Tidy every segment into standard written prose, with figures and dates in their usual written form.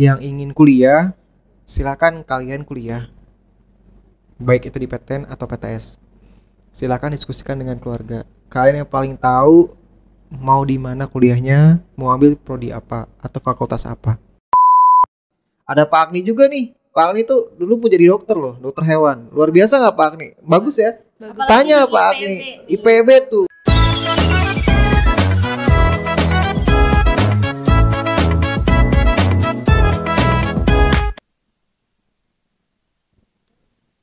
Yang ingin kuliah, silakan kalian kuliah, baik itu di PTN atau PTS. Silakan diskusikan dengan keluarga. Kalian yang paling tahu mau di mana kuliahnya, mau ambil prodi apa atau fakultas apa. Ada Pak Agni juga nih. Pak Agni tuh dulu mau jadi dokter loh, dokter hewan. Luar biasa nggak Pak Agni? Bagus ya. Bagus. Tanya Pak Agni, IPB tuh.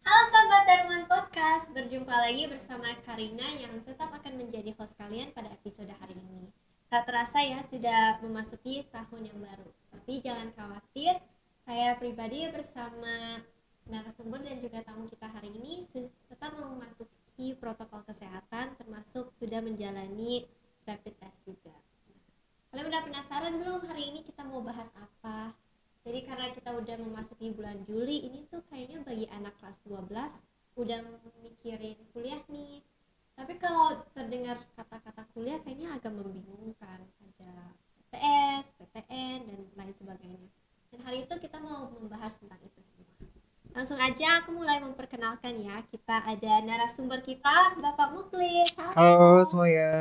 Halo sahabat Darman Podcast, berjumpa lagi bersama Karina yang tetap akan menjadi host kalian pada episode hari ini. Tak terasa ya sudah memasuki tahun yang baru. Tapi jangan khawatir, saya pribadi bersama narasumber dan juga tamu kita hari ini tetap mematuhi protokol kesehatan, termasuk sudah menjalani rapid test juga. Kalian udah penasaran belum hari ini kita mau bahas apa? Jadi karena kita udah memasuki bulan Juli, ini tuh kayaknya bagi anak kelas 12 udah mikirin kuliah nih. Tapi kalau terdengar kata-kata kuliah kayaknya agak membingungkan. Ada PTS, PTN, dan lain sebagainya. Dan hari itu kita mau membahas tentang itu semua. Langsung aja aku mulai memperkenalkan ya. Kita ada narasumber kita, Bapak Muklis. Halo semuanya.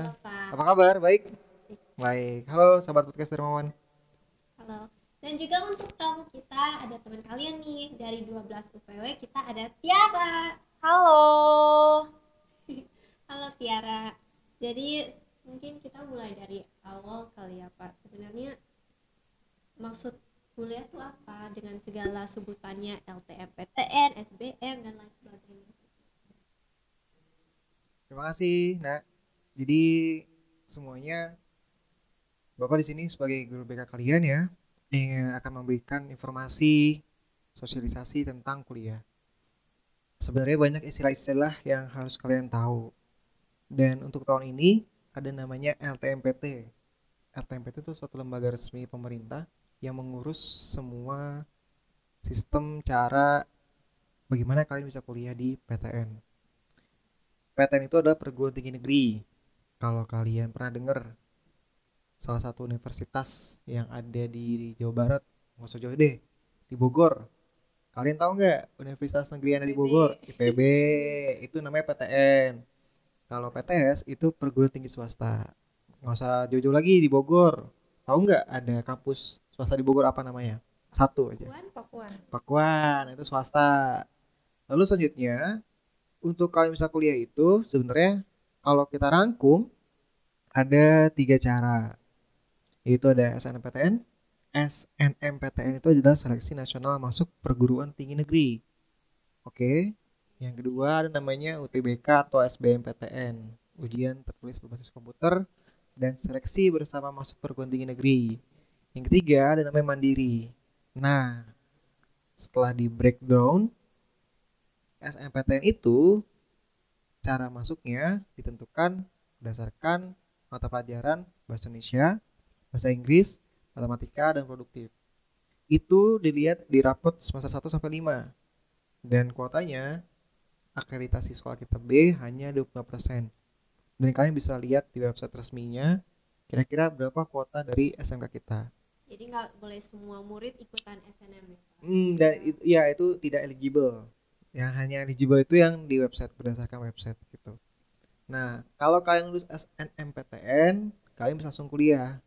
Halo Pak. Apa kabar? Baik? Baik. Halo sahabat podcast Dermawan. Halo. Dan juga untuk tamu kita ada teman kalian nih dari 12 UPW, kita ada Tiara. Halo. Halo Tiara. Jadi mungkin kita mulai dari awal kali ya Pak. Sebenarnya maksud kuliah tuh apa dengan segala sebutannya LTMPTN, SBM dan lain sebagainya. Terima kasih, Nak. Jadi semuanya Bapak di sini sebagai guru BK kalian ya, yang akan memberikan informasi sosialisasi tentang kuliah. Sebenarnya banyak istilah-istilah yang harus kalian tahu. Dan untuk tahun ini ada namanya LTMPT. LTMPT itu suatu lembaga resmi pemerintah yang mengurus semua sistem cara bagaimana kalian bisa kuliah di PTN. PTN itu adalah perguruan tinggi negeri. Kalau kalian pernah dengar salah satu universitas yang ada di Jawa Barat, nggak usah jauh deh, di Bogor. Kalian tahu nggak Universitas Negeri yang ada di Bogor? IPB, itu namanya PTN. Kalau PTS itu perguruan tinggi swasta. Nggak usah jauh-jauh lagi di Bogor. Tahu nggak ada kampus swasta di Bogor apa namanya? Satu aja. Pakuan, itu swasta. Lalu selanjutnya, untuk kalian bisa kuliah itu sebenarnya kalau kita rangkum ada 3 cara. Yaitu ada SNMPTN. SNMPTN itu adalah seleksi nasional masuk perguruan tinggi negeri. Oke. Yang kedua ada namanya UTBK atau SBMPTN, ujian tertulis berbasis komputer dan seleksi bersama masuk perguruan tinggi negeri. Yang ketiga ada namanya mandiri. Nah, setelah di breakdown SNMPTN itu cara masuknya ditentukan berdasarkan mata pelajaran bahasa Indonesia, bahasa Inggris, matematika, dan produktif. Itu dilihat di rapot semester 1 sampai 5. Dan kuotanya akreditasi sekolah kita B hanya 25%. Dan kalian bisa lihat di website resminya kira-kira berapa kuota dari SMK kita. Jadi nggak boleh semua murid ikutan SNM ya Pak? Dan itu tidak eligible. Yang hanya eligible itu yang di website, berdasarkan website gitu. Nah, kalau kalian lulus SNMPTN, kalian bisa langsung kuliah.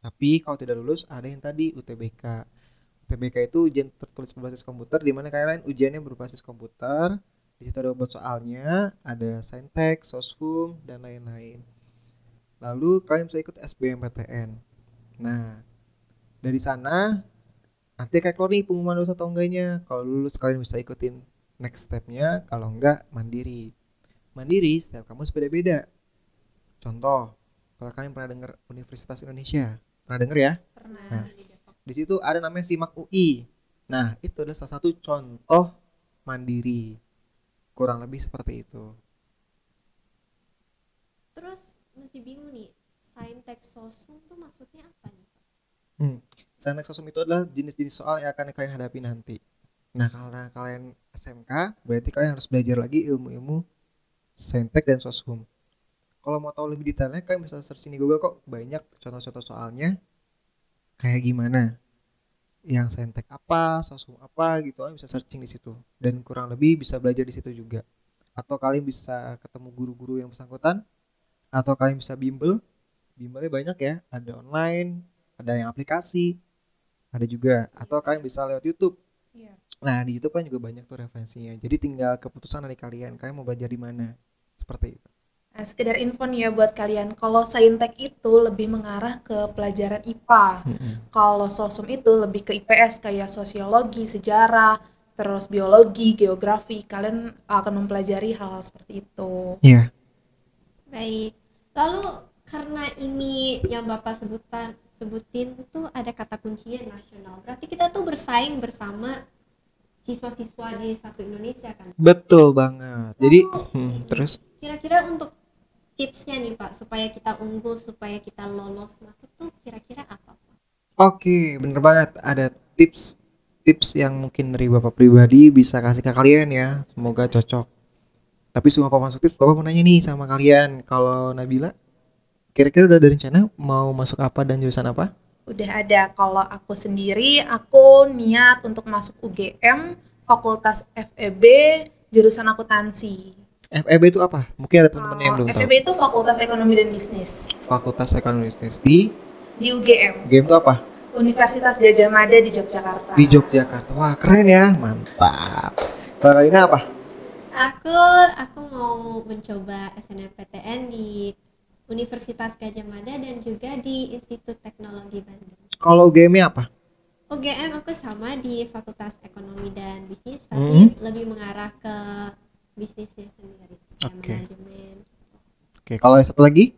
Tapi kalau tidak lulus, ada yang tadi UTBK. UTBK itu ujian tertulis berbasis komputer, di mana kalian ujiannya berbasis komputer. Di situ ada buat soalnya, ada saintek, soshum, dan lain-lain. Lalu kalian bisa ikut SBMPTN. Nah, dari sana nanti kayak keluar nih pengumuman lulus atau enggaknya. Kalau lulus kalian bisa ikutin next stepnya, kalau enggak mandiri. Mandiri setiap kampus beda-beda. Contoh, kalau kalian pernah dengar Universitas Indonesia, pernah dengar ya? Pernah. Nah, di situ ada namanya SIMAK UI. Nah, itu adalah salah satu contoh mandiri. Kurang lebih seperti itu. Terus masih bingung nih, saintek sosum tuh maksudnya apa nih Pak? Saintek sosum itu adalah jenis-jenis soal yang akan kalian hadapi nanti. Nah, karena kalian SMK, berarti kalian harus belajar lagi ilmu-ilmu saintek dan soshum. Kalau mau tahu lebih detailnya, kalian bisa search di Google kok, banyak contoh-contoh soalnya kayak gimana. yang saintek apa, sosum apa gitu, kalian bisa searching di situ dan kurang lebih bisa belajar di situ juga. Atau kalian bisa ketemu guru-guru yang bersangkutan, atau kalian bisa bimbel. Bimbelnya banyak ya, ada online, ada yang aplikasi, ada juga. Atau kalian bisa lewat YouTube. Iya. Nah, di YouTube kan juga banyak tuh referensinya. Jadi tinggal keputusan dari kalian mau belajar di mana. Seperti itu. Nah, sekedar info nih ya buat kalian, kalau saintek itu lebih mengarah ke pelajaran IPA. Kalau sosum itu lebih ke IPS kayak sosiologi, sejarah, terus biologi, geografi. Kalian akan mempelajari hal-hal seperti itu. Iya. Baik. Lalu karena ini yang Bapak sebutin tuh ada kata kuncinya nasional. Berarti kita tuh bersaing bersama siswa-siswa di satu Indonesia kan? Betul banget. Jadi, terus Kira-kira untuk tipsnya nih Pak, supaya kita unggul, supaya kita lolos masuk tuh kira-kira apa Pak? oke, bener banget. Ada tips yang mungkin dari Bapak pribadi bisa kasih ke kalian ya. Semoga cocok. Tapi semua Bapak masuk tips, Bapak mau nanya nih sama kalian. Kalau Nabila, kira-kira udah ada rencana mau masuk apa dan jurusan apa? Udah ada. Kalau aku sendiri, aku niat untuk masuk UGM, Fakultas FEB, jurusan akuntansi. FEB itu apa? Mungkin ada teman-teman yang belum tahu. FEB itu Fakultas Ekonomi dan Bisnis Fakultas Ekonomi Bisnis di di UGM, game itu apa? Universitas Gadjah Mada di Yogyakarta. Di Yogyakarta. Wah, keren ya. Mantap. Kalau Kalina apa? Aku mau mencoba SNMPTN di Universitas Gadjah Mada dan juga di Institut Teknologi Bandung. Kalau UGM-nya apa? UGM aku sama di Fakultas Ekonomi dan Bisnis, tapi lebih mengarah ke bisnisnya sendiri, Oke. manajemen. Oke, kalau yang satu lagi?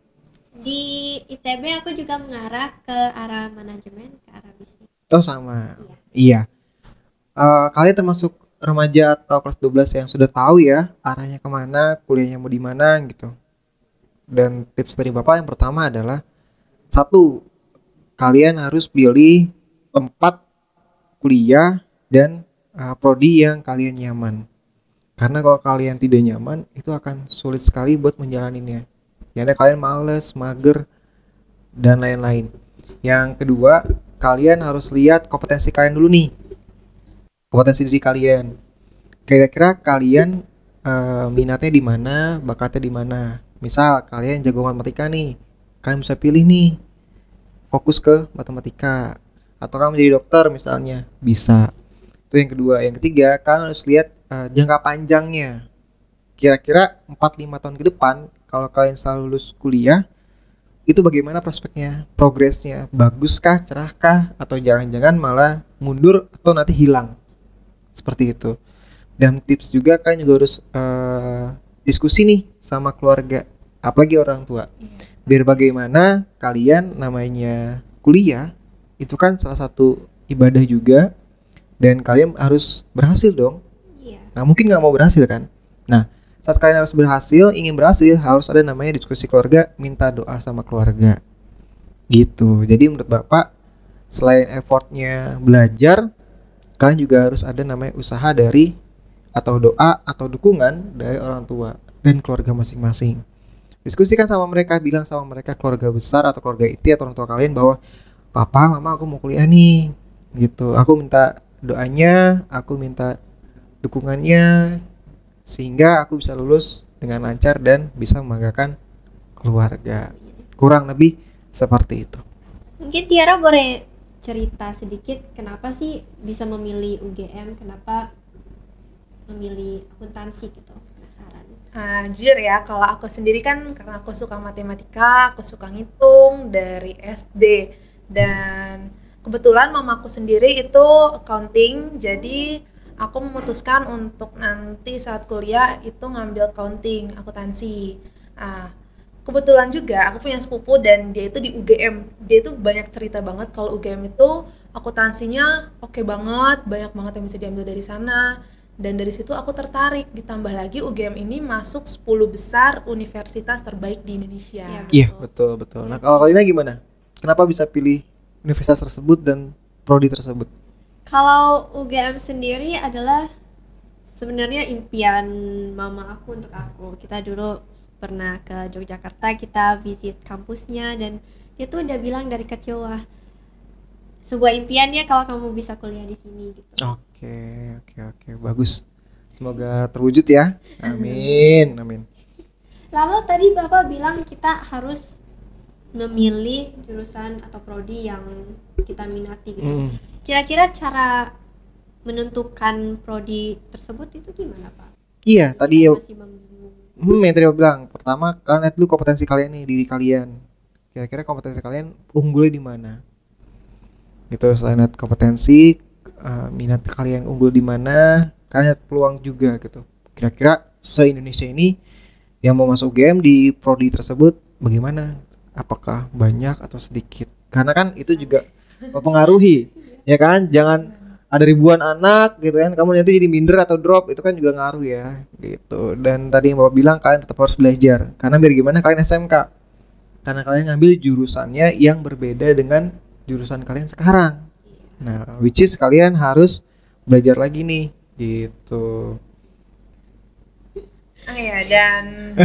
Di ITB aku juga mengarah ke arah manajemen, ke arah bisnis. Oh, sama. Iya. Iya. Kalian termasuk remaja atau kelas 12 yang sudah tahu ya arahnya kemana, kuliahnya mau di mana gitu. Dan tips dari Bapak yang pertama adalah satu, kalian harus pilih tempat kuliah dan prodi yang kalian nyaman. Karena kalau kalian tidak nyaman, itu akan sulit sekali buat menjalaninya. Ya, kalian males, mager, dan lain-lain. Yang kedua, kalian harus lihat kompetensi kalian dulu nih. Kompetensi diri kalian. Kira-kira kalian minatnya di mana, bakatnya di mana. Misal kalian jago matematika nih, kalian bisa pilih nih fokus ke matematika. Atau kamu menjadi dokter misalnya, bisa. Itu yang kedua. Yang ketiga, kalian harus lihat jangka panjangnya. Kira-kira 4-5 tahun ke depan, kalau kalian selalu lulus kuliah, itu bagaimana prospeknya, progresnya, baguskah, cerahkah, atau jangan-jangan malah mundur atau nanti hilang. Seperti itu. Dan tips juga kan juga harus diskusi nih sama keluarga, apalagi orang tua. Biar bagaimana kalian namanya kuliah, itu kan salah satu ibadah juga, dan kalian harus berhasil dong. Iya. Nggak mungkin nggak mau berhasil kan. Nah, saat kalian harus berhasil, ingin berhasil, harus ada namanya diskusi keluarga, minta doa sama keluarga gitu. Jadi menurut Bapak, selain effortnya belajar, kalian juga harus ada namanya usaha dari atau doa atau dukungan dari orang tua dan keluarga masing-masing. Diskusikan sama mereka, bilang sama mereka, keluarga besar atau keluarga inti atau orang tua kalian, bahwa papa, mama, aku mau kuliah nih gitu, aku minta doanya, aku minta dukungannya, sehingga aku bisa lulus dengan lancar dan bisa membanggakan keluarga. Kurang lebih seperti itu. Mungkin Tiara boleh cerita sedikit kenapa sih bisa memilih UGM, kenapa memilih akuntansi gitu, penasaran. Jujur ya, kalau aku sendiri kan karena aku suka matematika, aku suka ngitung dari SD, dan kebetulan mamaku sendiri itu accounting, jadi aku memutuskan untuk nanti saat kuliah itu ngambil accounting, akuntansi. Kebetulan juga aku punya sepupu dan dia itu di UGM, dia itu banyak cerita banget kalau UGM itu akuntansinya oke banget, banyak banget yang bisa diambil dari sana. Dan dari situ aku tertarik, ditambah lagi UGM ini masuk 10 besar universitas terbaik di Indonesia. Iya, betul. Nah, kalau Kalina gimana? Kenapa bisa pilih universitas tersebut dan prodi tersebut? Kalau UGM sendiri adalah sebenarnya impian mama aku untuk aku. Kita dulu pernah ke Yogyakarta, kita visit kampusnya, dan dia tuh udah bilang dari kecil, wah sebuah impiannya kalau kamu bisa kuliah di sini gitu. Oke, bagus. Semoga terwujud ya. Amin. Lalu tadi Bapak bilang kita harus memilih jurusan atau prodi yang kita minati gitu. Kira-kira cara menentukan prodi tersebut itu gimana Pak? Iya, tadi ya. Masih membingung. Yang tadi aku bilang, pertama kalian lihat dulu kompetensi kalian nih, diri kalian. Kira-kira kompetensi kalian unggulnya di mana? Itu selain lihat kompetensi, minat kalian unggul di mana, kalian lihat peluang juga gitu. Kira-kira se-Indonesia ini yang mau masuk UGM di prodi tersebut bagaimana? Apakah banyak atau sedikit? Karena kan itu juga mempengaruhi, ya kan? Jangan ada ribuan anak gitu kan, kamu nanti jadi minder atau drop, itu kan juga ngaruh ya gitu. Dan tadi yang Bapak bilang kalian tetap harus belajar, karena biar gimana kalian SMK, karena kalian ngambil jurusannya yang berbeda dengan jurusan kalian sekarang. Nah, which is kalian harus belajar lagi nih gitu. Dan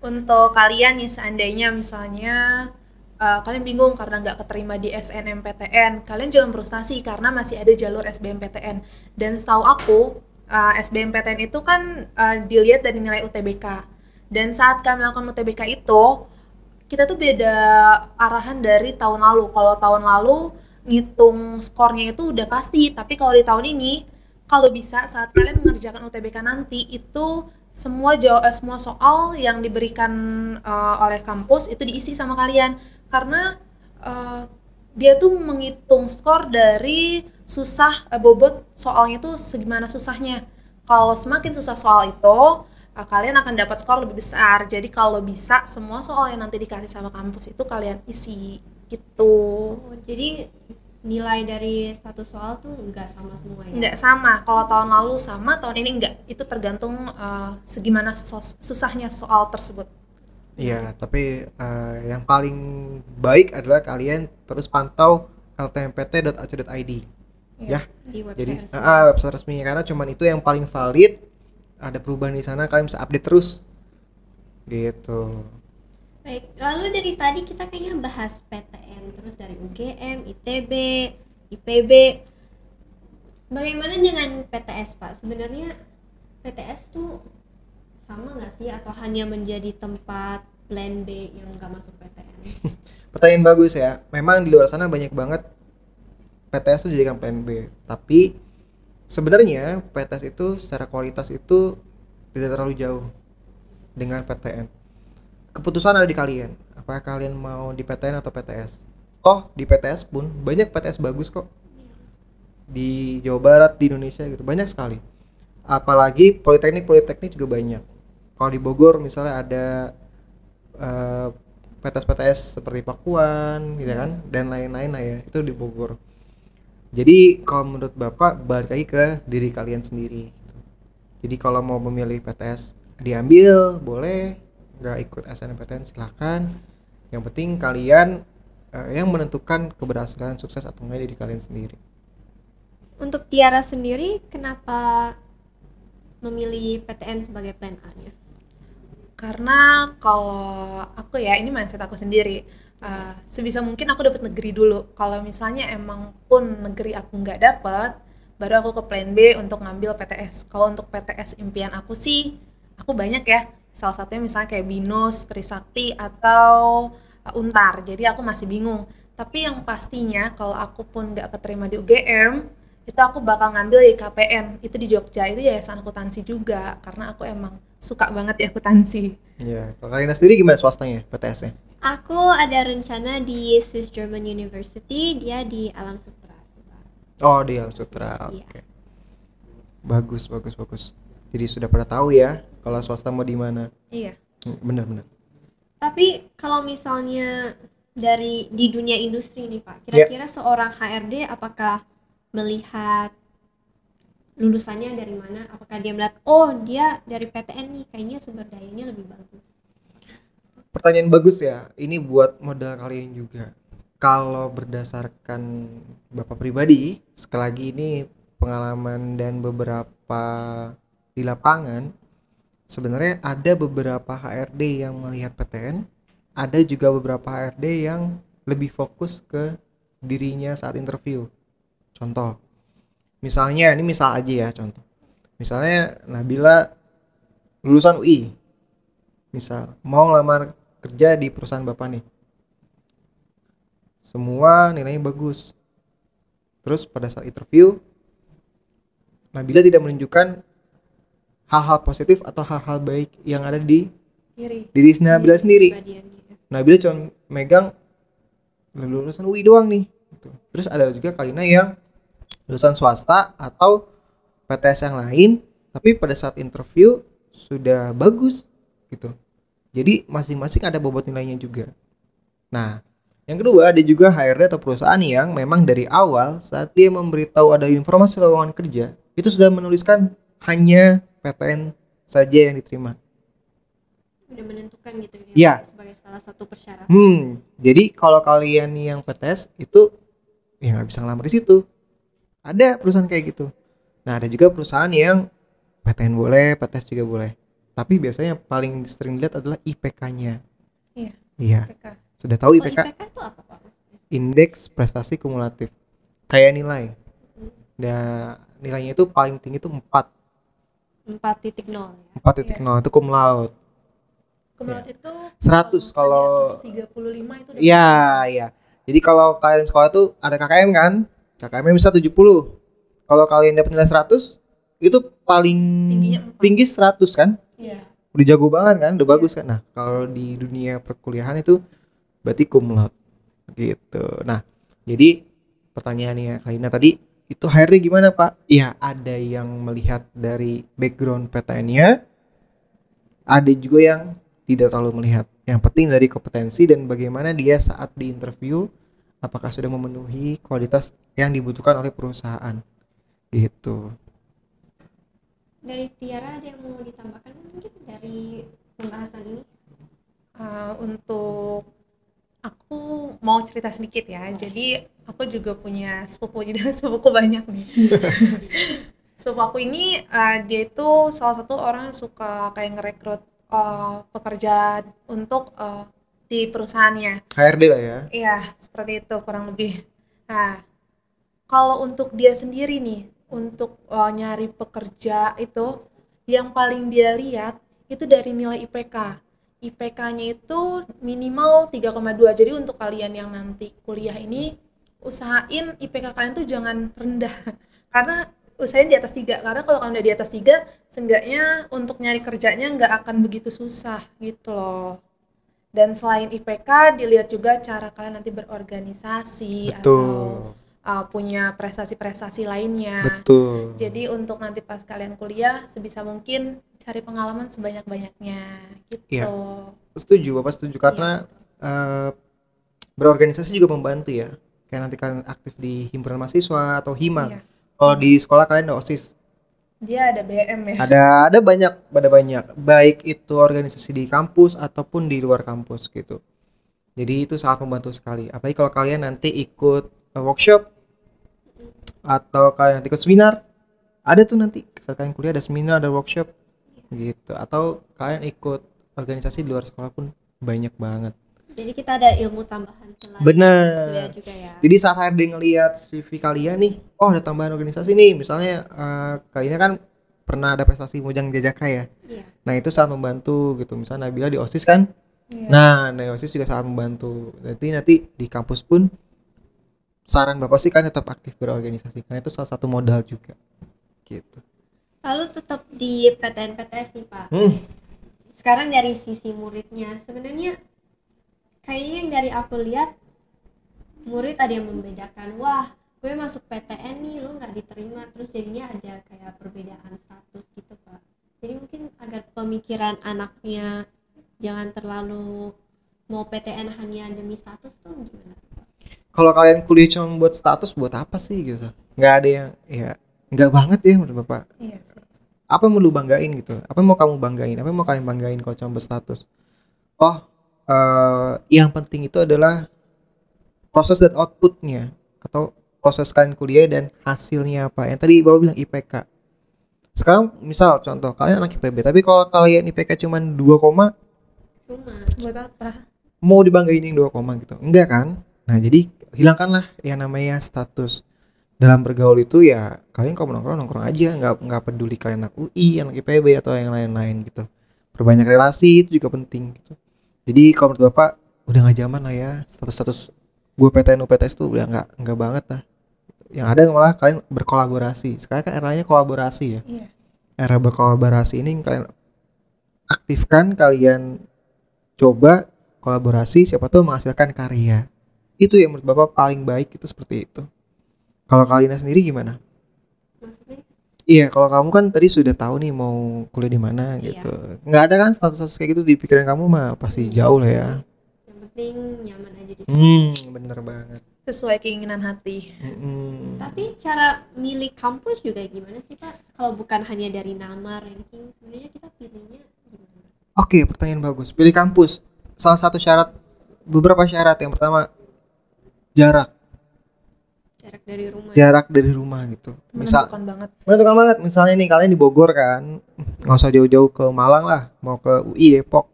untuk kalian nih seandainya misalnya kalian bingung karena nggak keterima di SNMPTN, kalian jangan frustasi karena masih ada jalur SBMPTN. Dan setahu aku SBMPTN itu kan dilihat dari nilai UTBK. Dan saat kalian melakukan UTBK itu, kita tuh beda arahan dari tahun lalu. Kalau tahun lalu ngitung skornya itu udah pasti, tapi kalau di tahun ini, kalau bisa saat kalian mengerjakan UTBK nanti itu semua soal yang diberikan oleh kampus itu diisi sama kalian, karena dia tuh menghitung skor dari susah bobot soalnya tuh segimana susahnya. Kalau semakin susah soal itu kalian akan dapat skor lebih besar. Jadi kalau bisa semua soal yang nanti dikasih sama kampus itu kalian isi gitu. Jadi nilai dari satu soal tuh nggak sama semua ya? Nggak sama. Kalau tahun lalu sama, tahun ini nggak. Itu tergantung segimana susahnya soal tersebut. Iya, tapi yang paling baik adalah kalian terus pantau ltmpt.ac.id ya. Di Jadi website resmi. website resminya, karena cuman itu yang paling valid. Ada perubahan di sana, kalian bisa update terus gitu. Baik, lalu dari tadi kita kayaknya bahas PTN, terus dari UGM, ITB, IPB. Bagaimana dengan PTS Pak? Sebenarnya PTS tuh sama nggak sih atau hanya menjadi tempat plan B yang nggak masuk PTN? Pertanyaan bagus ya. Memang di luar sana banyak banget PTS itu dijadikan plan B, tapi sebenarnya PTS itu secara kualitas itu tidak terlalu jauh dengan PTN. Keputusan ada di kalian. Apakah kalian mau di PTN atau PTS? Toh di PTS pun banyak PTS bagus kok. Di Jawa Barat, di Indonesia gitu, banyak sekali. Apalagi politeknik juga banyak. Kalau di Bogor misalnya ada PTS seperti Pakuan gitu kan, dan lain-lain lah ya, itu di Bogor. Jadi kalau menurut Bapak balik lagi ke diri kalian sendiri gitu. Jadi kalau mau memilih PTS diambil boleh, nggak ikut SNMPTN silahkan. Yang penting kalian yang menentukan keberhasilan sukses atau enggak diri kalian sendiri. Untuk Tiara sendiri, kenapa memilih PTN sebagai plan A-nya? Karena kalau aku ya, ini mindset aku sendiri, sebisa mungkin aku dapat negeri dulu. Kalau misalnya emang pun negeri aku nggak dapat, baru aku ke plan B untuk ngambil PTS. Kalau untuk PTS impian aku sih, aku banyak ya. Salah satunya misalnya kayak BINUS, Trisakti, atau Untar. Jadi aku masih bingung. Tapi yang pastinya kalau aku pun nggak keterima di UGM, itu aku bakal ngambil YKPN. Itu di Jogja, itu yayasan akuntansi juga. Karena aku emang suka banget ya akuntansi. Ya, kalau Karina sendiri gimana swastanya PTS-nya? Aku ada rencana di Swiss German University, dia di Alam Sutera. Oh, di Alam Sutera. Iya. Oke. Bagus. Jadi sudah pada tahu ya kalau swasta mau di mana. Iya. Benar. Tapi kalau misalnya di dunia industri nih Pak, kira-kira seorang HRD apakah melihat lulusannya dari mana? Apakah dia melihat, oh dia dari PTN nih, kayaknya sumber dayanya lebih bagus? Pertanyaan bagus ya. Ini buat modal kalian juga. Kalau berdasarkan Bapak pribadi, sekali lagi ini pengalaman dan beberapa di lapangan, sebenarnya ada beberapa HRD yang melihat PTN, ada juga beberapa HRD yang lebih fokus ke dirinya saat interview. Contoh, misalnya ini misal aja ya contoh. Misalnya Nabila lulusan UI, misal mau ngelamar kerja di perusahaan bapak nih, semua nilainya bagus. Terus pada saat interview Nabila tidak menunjukkan hal-hal positif atau hal-hal baik yang ada di diri Nabila sendiri. Nabila cuma megang lulusan UI doang nih gitu. Terus ada juga Kalina yang lulusan swasta atau PTS yang lain, tapi pada saat interview sudah bagus gitu. Jadi masing-masing ada bobot nilainya juga. Nah, yang kedua ada juga HRD atau perusahaan yang memang dari awal saat dia memberitahu ada informasi lowongan kerja itu sudah menuliskan hanya PTN saja yang diterima. Udah menentukan gitu ya, Iya. sebagai salah satu persyaratan. Jadi kalau kalian yang PTS itu ya nggak bisa ngelamar di situ. Ada perusahaan kayak gitu. Nah ada juga perusahaan yang PTN boleh, PTS juga boleh. Tapi biasanya yang paling sering dilihat adalah IPK-nya. Iya. IPK. Sudah tahu IPK? IPK itu apa Pak? Indeks prestasi kumulatif. Kayak nilai. Dan nilainya itu paling tinggi itu 4. 4.0 ya. 4.0 itu cum laude. Cum laude itu 100 kalau di atas 35 itu udah Iya. Jadi kalau kalian sekolah tuh ada KKM kan? KKM bisa 70. Kalau kalian dapat nilai 100, itu paling Tingginya 4. tinggi 100 kan? Iya. Udah jago banget kan? Udah bagus kan? Nah, kalau di dunia perkuliahan itu berarti cum laude. Gitu. Nah, jadi pertanyaannya Kalina tadi, itu HRD gimana, Pak? Ya, ada yang melihat dari background PTN-nya, ada juga yang tidak terlalu melihat. Yang penting dari kompetensi dan bagaimana dia saat di interview apakah sudah memenuhi kualitas yang dibutuhkan oleh perusahaan. Gitu. Dari Tiara ada yang mau ditambahkan mungkin dari pembahasan ini? Untuk aku mau cerita sedikit ya. Jadi aku juga punya sepupu, jadi sepupuku banyak nih. Sepupu aku ini dia itu salah satu orang yang suka kayak ngerekrut pekerja untuk di perusahaannya. HRD lah ya. Iya, seperti itu kurang lebih. Nah, kalau untuk dia sendiri nih, untuk nyari pekerja itu yang paling dia lihat itu dari nilai IPK. IPK-nya itu minimal 3,2. Jadi untuk kalian yang nanti kuliah ini usahain IPK kalian tuh jangan rendah. Karena usahain di atas 3. Karena kalau kalian udah di atas 3, seenggaknya untuk nyari kerjanya nggak akan begitu susah gitu loh. Dan selain IPK, dilihat juga cara kalian nanti berorganisasi atau punya prestasi-prestasi lainnya. Betul. Jadi untuk nanti pas kalian kuliah sebisa mungkin cari pengalaman sebanyak-banyaknya gitu. Iya. Setuju, Bapak setuju karena berorganisasi juga membantu ya. Kayak nanti kalian aktif di himpunan mahasiswa atau hima. Iya. Kalau di sekolah kalian ada OSIS. Dia ada BM ya. Ada banyak baik itu organisasi di kampus ataupun di luar kampus gitu. Jadi itu sangat membantu sekali. Apalagi kalau kalian nanti ikut workshop atau kalian nanti ikut seminar, ada tuh nanti saat kalian kuliah ada seminar, ada workshop gitu. Atau kalian ikut organisasi di luar sekolah pun banyak banget. Jadi kita ada ilmu tambahan selain Benar. kuliah juga ya. Jadi saat HRD ngelihat CV kalian nih, oh ada tambahan organisasi nih, misalnya kalian kan pernah ada prestasi Mojang Jajaka ya. Iya. Nah itu sangat membantu gitu. Misalnya Nabila di OSIS kan, Iya. nah di OSIS juga sangat membantu. Nanti di kampus pun saran Bapak sih kan tetap aktif berorganisasi, karena itu salah satu modal juga. Gitu. Lalu tetap di PTN-PTS nih Pak. Sekarang dari sisi muridnya, sebenarnya kayaknya yang dari aku lihat murid ada yang membedakan, wah gue masuk PTN nih lo nggak diterima, terus jadinya ada kayak perbedaan status gitu Pak. Jadi mungkin agar pemikiran anaknya jangan terlalu mau PTN hanya demi status tuh gimana? Kalau kalian kuliah cuma buat status, buat apa sih gitu? Nggak ada yang, ya nggak banget ya menurut Bapak. Iya sih. Apa yang mau lu banggain gitu? Apa yang mau kamu banggain? Apa yang mau kalian banggain kalau cuma buat status? Oh, yang penting itu adalah proses dan outputnya, atau proses kalian kuliah dan hasilnya apa. Yang tadi Bapak bilang IPK. Sekarang misal contoh kalian anak IPB, tapi kalau kalian IPK cuma 2, Cuma Buat apa? mau dibanggain yang 2, gitu. Enggak kan? Nah, jadi hilangkanlah yang namanya status. Dalam bergaul itu ya kalian kalau nongkrong nongkrong aja, nggak peduli kalian anak UI, anak IPB atau yang lain-lain gitu. Perbanyak relasi itu juga penting gitu. Jadi kalau menurut Bapak udah nggak zaman lah ya status-status gue PTN UPTS tuh udah nggak banget lah. Yang ada malah kalian berkolaborasi. Sekarang kan eranya kolaborasi ya. Iya. Era berkolaborasi ini kalian aktifkan, kalian coba kolaborasi, siapa tahu menghasilkan karya. Itu yang menurut Bapak paling baik itu seperti itu. Kalau Kalina sendiri gimana? Maksudnya Iya, kalau kamu kan tadi sudah tahu nih mau kuliah di mana Iya. gitu. Nggak ada kan status kayak gitu di pikiran kamu mah pasti jauh lah ya. yang penting nyaman aja di sana. Bener banget. Sesuai keinginan hati. Tapi cara milih kampus juga gimana sih Pak? Kalau bukan hanya dari nama ranking, sebenarnya kita pilihnya gimana? Oke, pertanyaan bagus. Pilih kampus. Salah satu syarat, beberapa syarat. Yang pertama, jarak. Jarak dari rumah. Jarak dari rumah gitu. Misal, Menentukan banget. menentukan banget. Misalnya nih kalian di Bogor kan, nggak usah jauh-jauh ke Malang lah, mau ke UI Depok.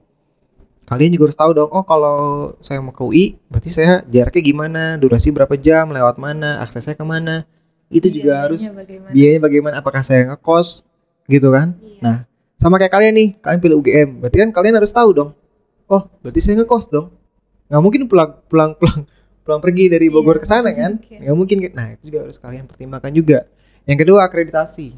Kalian juga harus tahu dong, oh kalau saya mau ke UI, berarti saya jaraknya gimana, durasi berapa jam, lewat mana, aksesnya kemana. Itu juga harus Biayanya bagaimana? biayanya bagaimana, apakah saya ngekos gitu kan. Iya. Nah, sama kayak kalian nih, kalian pilih UGM, berarti kan kalian harus tahu dong, oh berarti saya ngekos dong, nggak mungkin pulang pergi dari Bogor Iya, ke sana kan, mungkin. nggak mungkin kan. Nah itu juga harus kalian pertimbangkan juga. Yang kedua, akreditasi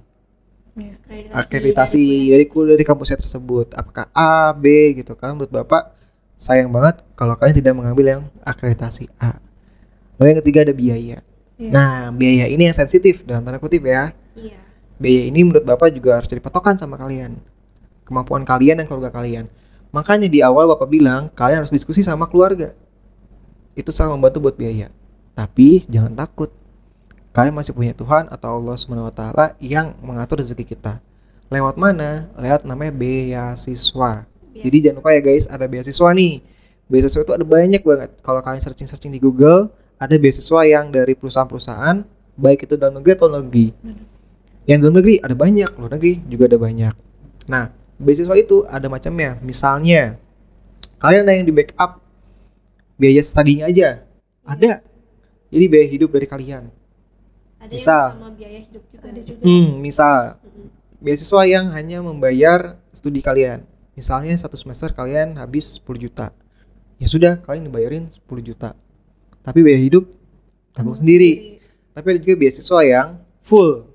dari kampusnya tersebut, apakah A, B gitu kan. Menurut Bapak sayang banget kalau kalian tidak mengambil yang akreditasi A. Lalu yang ketiga ada biaya. Iya. Nah, biaya ini yang sensitif dalam tanda kutip ya. Iya. Biaya ini menurut Bapak juga harus jadi patokan sama kalian, kemampuan kalian dan keluarga kalian. Makanya di awal Bapak bilang kalian harus diskusi sama keluarga. Itu sangat membantu buat biaya. Tapi jangan takut, kalian masih punya Tuhan atau Allah SWT yang mengatur rezeki kita. Lewat mana? Lewat namanya beasiswa. Jadi jangan lupa ya guys, ada beasiswa nih. Beasiswa itu ada banyak banget. Kalau kalian searching di Google, ada beasiswa yang dari perusahaan-perusahaan, baik itu dalam negeri atau luar negeri. Yang dalam negeri ada banyak, luar negeri juga ada banyak. Nah, beasiswa itu ada macamnya. Misalnya, kalian ada yang di backup biaya studinya aja. Ada. Jadi biaya hidup dari kalian. Ada Misal. yang sama biaya hidup juga. Ada juga. Misal beasiswa yang hanya membayar studi kalian. Misalnya satu semester kalian habis 10 juta. Ya sudah, kalian dibayarin 10 juta. Tapi biaya hidup tanggung sendiri. Tapi ada juga beasiswa yang full.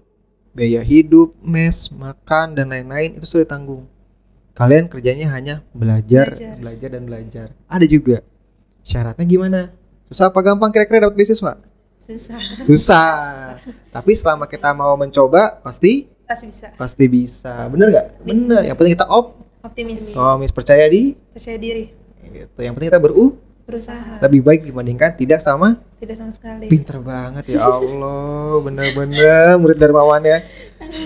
Biaya hidup, mes, makan dan lain-lain itu sudah tanggung. Kalian kerjanya hanya belajar. Dan belajar. Ada juga. Syaratnya gimana? Susah apa gampang kira-kira dapat beasiswa? Susah. Tapi selama kita mau mencoba pasti bisa. Bener nggak? Bener. Yang penting kita Optimis. percaya Percaya diri. gitu. Yang penting kita Berusaha. lebih baik dibandingkan tidak sama. Tidak sama sekali. Pinter banget ya Allah. Bener-bener murid dermawan ya.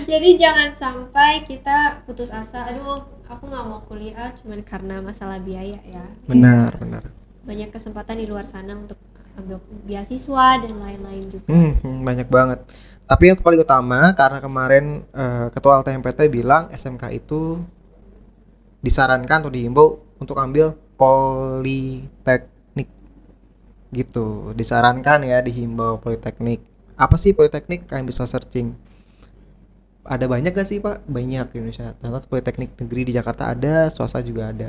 Jadi jangan sampai kita putus asa. Aduh, aku nggak mau kuliah cuman karena masalah biaya ya. Benar. Banyak kesempatan di luar sana untuk ambil beasiswa dan lain-lain juga. Banyak banget. Tapi yang paling utama karena kemarin ketua LTMPT bilang SMK itu disarankan atau dihimbau untuk ambil politeknik gitu. Disarankan ya, dihimbau politeknik. Apa sih politeknik? Kalian bisa searching. Ada banyak gak sih Pak? Banyak di Indonesia. Contoh politeknik negeri di Jakarta ada, swasta juga ada.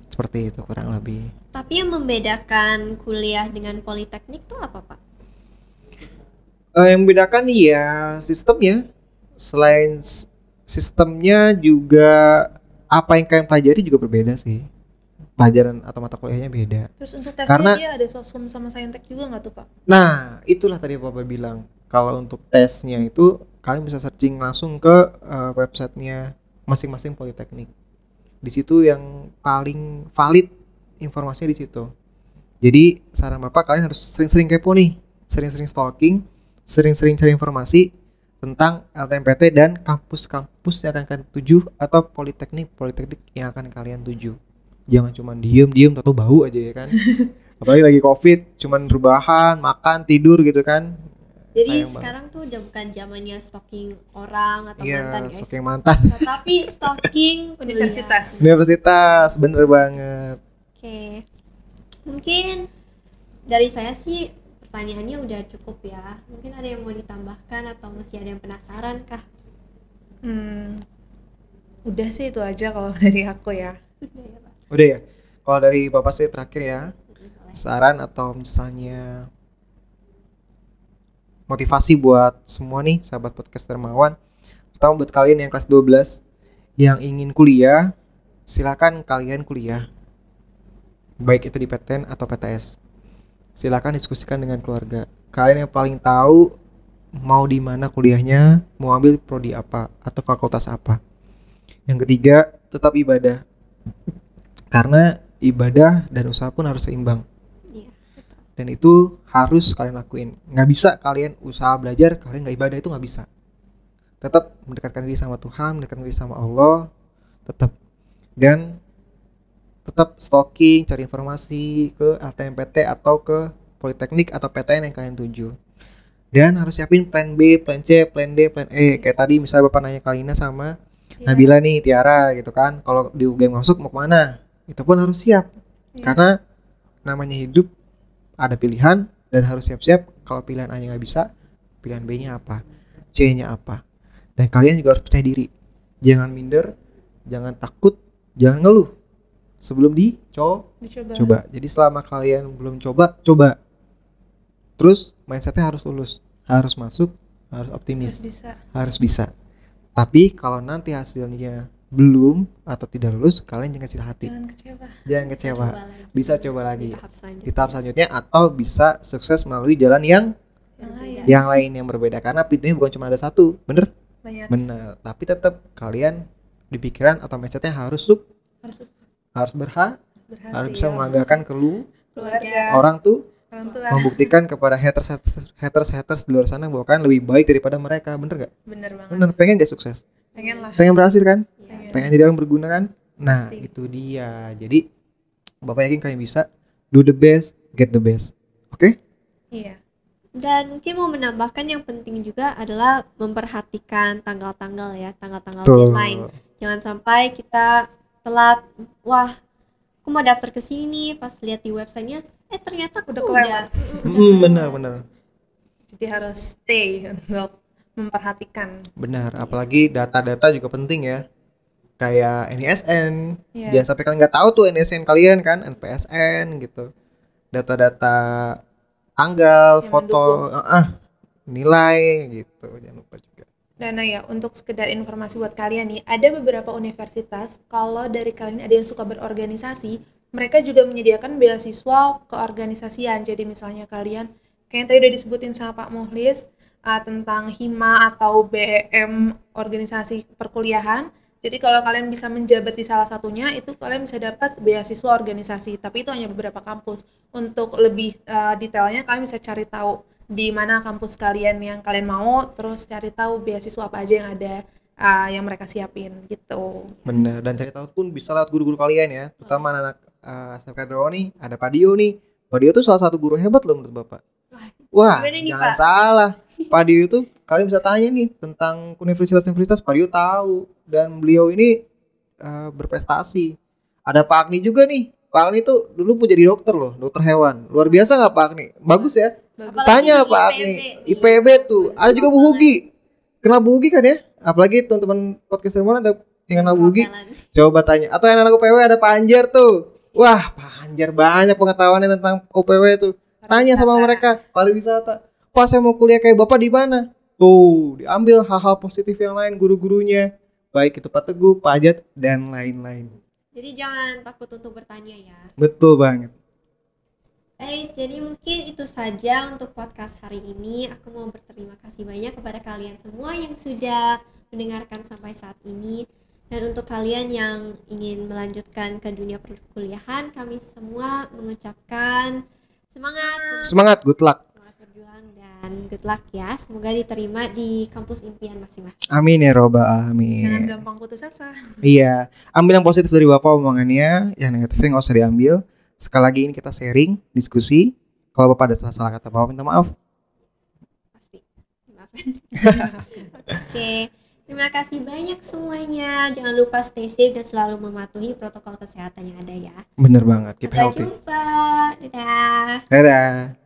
Seperti itu kurang lebih. Tapi yang membedakan kuliah dengan politeknik tuh apa Pak? Yang membedakan ya sistemnya. Selain sistemnya juga apa yang kalian pelajari juga berbeda sih. Pelajaran atau mata kuliahnya beda. Terus untuk tesnya Karena- dia ada sosum sama saintek juga nggak tuh Pak? Nah, itulah tadi Papa bilang. Kalau untuk tesnya itu kalian bisa searching langsung ke websitenya masing-masing politeknik. Di situ yang paling valid informasinya di situ. Jadi saran Bapak kalian harus sering-sering kepo nih, sering-sering stalking, sering-sering cari informasi tentang LTMPT dan kampus-kampus yang akan kalian tuju atau politeknik yang akan kalian tuju. Jangan cuma diem atau bau aja ya kan. Apalagi lagi Covid, cuman rebahan, makan, tidur gitu kan. Jadi Sayang sekarang tuh udah bukan zamannya stalking orang atau Iya, mantan guys. stalking mantan. Tapi stalking Universitas. Universitas, bener banget. Oke. Mungkin Dari saya sih pertanyaannya udah cukup ya. Mungkin ada yang mau ditambahkan atau masih ada yang penasaran kah? Udah sih itu aja kalau dari aku ya. Udah ya, Pak. Udah ya. Kalau dari Bapak sih terakhir ya, Boleh. saran atau misalnya motivasi buat semua nih sahabat podcast Dermawan. Pertama buat kalian yang kelas 12 yang ingin kuliah, silakan kalian kuliah. Baik itu di PTN atau PTS. Silakan diskusikan dengan keluarga. Kalian yang paling tahu mau di mana kuliahnya, mau ambil prodi apa atau fakultas apa. Yang ketiga, tetap ibadah. Karena ibadah dan usaha pun harus seimbang. Iya, betul. Dan itu harus kalian lakuin. Nggak bisa kalian usaha belajar, kalian nggak ibadah, itu nggak bisa. Tetap mendekatkan diri sama Tuhan, mendekatkan diri sama Allah, tetap. Dan tetap stalking, cari informasi ke LTMPT atau ke Politeknik atau PTN yang kalian tuju. Dan harus siapin plan B, plan C, plan D, plan E. Kayak tadi misalnya Bapak nanya Kalina sama Iya. Nabila nih, Tiara gitu kan. Kalau di UGM masuk mau kemana? Itu pun harus siap. Iya. Karena namanya hidup ada pilihan dan harus siap-siap. Kalau pilihan A nya nggak bisa, pilihan B nya apa, C nya apa. Dan kalian juga harus percaya diri. Jangan minder, jangan takut, jangan ngeluh sebelum Dicoba. Jadi selama kalian belum coba. Terus mindsetnya harus lulus, harus masuk, harus optimis, harus bisa. Tapi kalau nanti hasilnya belum atau tidak lulus, kalian jangan kecil hati, jangan kecewa. Bisa coba lagi di tahap selanjutnya atau bisa sukses melalui jalan yang lain yang berbeda. Karena pintunya bukan cuma ada satu, bener? Banyak. Bener. Tapi tetap kalian di pikiran atau mindsetnya harus berhak, harus bisa membanggakan keluarga, orang tua, membuktikan membuktikan kepada haters di luar sana bahwa kalian lebih baik daripada mereka. Bener gak? bener banget. Bener. Pengen gak sukses? Pengen lah. Pengen berhasil kan? Iya. Pengen jadi orang berguna kan? Nah, Pasti. itu dia. Jadi Bapak yakin kalian bisa do the best, get the best. Oke? Iya. Dan mungkin mau menambahkan yang penting juga adalah memperhatikan tanggal-tanggal ya, tanggal-tanggal Tuh. deadline. Jangan sampai kita telat. Wah, aku mau daftar ke sini, pas lihat di websitenya, ternyata aku Udah kelewat. Benar. Jadi harus stay untuk memperhatikan. Benar. Apalagi data-data juga penting ya. Kayak NISN. Iya. Jangan sampai kalian nggak tahu tuh NISN kalian kan, NPSN gitu. Data-data tanggal, Yang foto, nilai gitu. Jangan lupa juga. Dan ya, untuk sekedar informasi buat kalian nih, ada beberapa universitas, kalau dari kalian ada yang suka berorganisasi, mereka juga menyediakan beasiswa keorganisasian. Jadi misalnya kalian, kayak yang tadi udah disebutin sama Pak Muhlis, tentang HIMA atau BEM organisasi perkuliahan. Jadi kalau kalian bisa menjabat di salah satunya, itu kalian bisa dapat beasiswa organisasi. Tapi itu hanya beberapa kampus. Untuk lebih detailnya, kalian bisa cari tahu di mana kampus kalian yang kalian mau, terus cari tahu beasiswa apa aja yang ada yang mereka siapin gitu. Benar. Dan cari tahu pun bisa lewat guru-guru kalian ya. Terutama anak SMK Dro nih, ada Pak Dio nih. Pak Dio tuh salah satu guru hebat loh menurut Bapak. Wah, gimana nih, jangan Pak? salah. Pak Dio itu kalian bisa tanya nih tentang universitas-universitas, Pak Dio tahu. Dan beliau ini berprestasi. Ada Pak Agni juga nih. Pak Agni tuh dulu pun jadi dokter loh, dokter hewan. Luar biasa nggak Pak Agni? Bagus ya. Bagus. Tanya di Pak IPB. Agni. IPB tuh. Ada juga Bu Hugi. Kenal Bu Hugi kan ya? Apalagi teman-teman podcast mana ada yang kenal Bu Hugi. Coba tanya. Atau yang anak UPW ada Pak Anjar tuh. Wah, Pak Anjar banyak pengetahuannya tentang UPW tuh. Tanya sama mereka, pariwisata. Pak, saya mau kuliah kayak Bapak di mana? Tuh, diambil hal-hal positif yang lain guru-gurunya. Baik itu Pak Teguh, Pak Ajat, dan lain-lain. Jadi jangan takut untuk bertanya ya. Betul banget. Jadi mungkin itu saja untuk podcast hari ini. Aku mau berterima kasih banyak kepada kalian semua yang sudah mendengarkan sampai saat ini. Dan untuk kalian yang ingin melanjutkan ke dunia perkuliahan, kami semua mengucapkan Semangat, good luck. semangat berjuang dan good luck ya. Semoga diterima di kampus impian masing-masing. Amin ya robbal Jangan alamin. gampang putus asa. Iya, ambil yang positif dari Bapak omongannya, yang negatifnya nggak usah diambil. Sekali lagi ini kita sharing, diskusi. Kalau Bapak ada salah kata, Bapak minta maaf. Pasti. Maafkan. Oke. Terima Terima kasih banyak semuanya. Jangan lupa stay safe dan selalu mematuhi protokol kesehatan yang ada ya. Bener banget, keep Sampai healthy. jumpa. Dadah. Dadah.